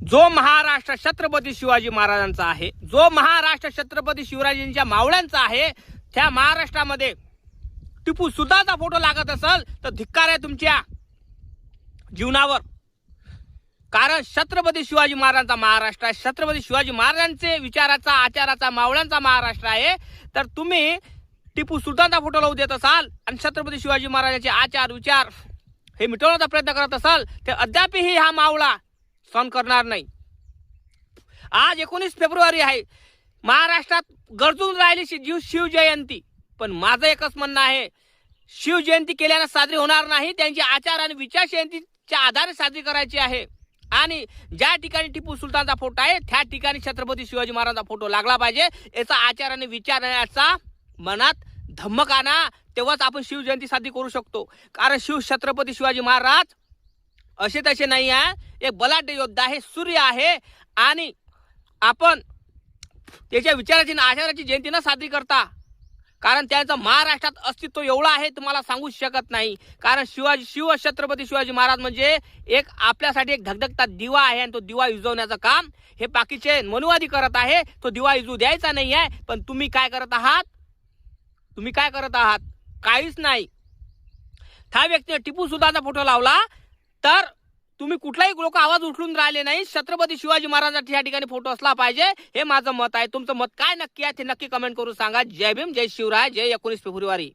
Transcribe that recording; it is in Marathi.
जो महाराष्ट्र छत्रपती शिवाजी महाराजांचा आहे, जो महाराष्ट्र छत्रपती शिवरायांच्या मावळ्यांचा आहे, त्या महाराष्ट्रामध्ये टिपू सुलतानचा फोटो लागत असेल तर धिक्कार आहे तुमच्या जीवनावर. कारण छत्रपती शिवाजी महाराजांचा महाराष्ट्र आहे, छत्रपती शिवाजी महाराजांचे विचाराचा आचाराचा मावळ्यांचा महाराष्ट्र आहे. तर तुम्ही टिपू सुलतानचा फोटो लावू देत असाल आणि छत्रपती शिवाजी महाराजांचे आचार विचार हे मिटवण्याचा प्रयत्न करत असाल तर अद्यापही हा मावळा सहन करणार नाही. आज 19 फेब्रुवारी आहे, महाराष्ट्रात गरजून राहिली शिवजयंती. पण माझं एकच म्हणणं आहे, शिवजयंती केल्यानं साजरी होणार नाही, त्यांची आचार आणि विचार जयंतीच्या आधारे साजरी करायची आहे. आणि ज्या ठिकाणी टिपू सुलतानचा फोटो आहे त्या ठिकाणी छत्रपती शिवाजी महाराजांचा फोटो लागला पाहिजे. याचा आचार आणि विचार याचा मनात धम्मक आणा, तेव्हाच आपण शिवजयंती साजरी करू शकतो. कारण छत्रपती शिवाजी महाराज असे तसे नाही आहे, एक बलाढ्य योद्धा आहे, सूर्य आहे. आणि आपण त्याच्या विचाराची आणि आचाराची जयंती न साजरी करता, कारण त्यांचं महाराष्ट्रात अस्तित्व एवढं आहे तुम्हाला सांगू शकत नाही. कारण छत्रपती शिवाजी महाराज म्हणजे एक आपल्यासाठी एक धगधगता दिवा आहे आणि तो दिवा विझवण्याचं काम हे बाकीचे मनुवादी करत आहे. तो दिवा विझू द्यायचा नाही आहे. पण तुम्ही काय करत आहात? तुम्ही काय करत आहात? काहीच नाही. त्या व्यक्तीने टिपू सुलतानचा फोटो लावला तर तुम्ही कुठलाही लोक आवाज उठवून राहिले नाही. छत्रपती शिवाजी महाराजांचा या ठिकाणी फोटो असला पाहिजे, हे माझं मत आहे. तुमचं मत काय नक्की आहे ते नक्की कमेंट करून सांगा. जय भीम, जय शिवराय, जय 19 फेब्रुवारी.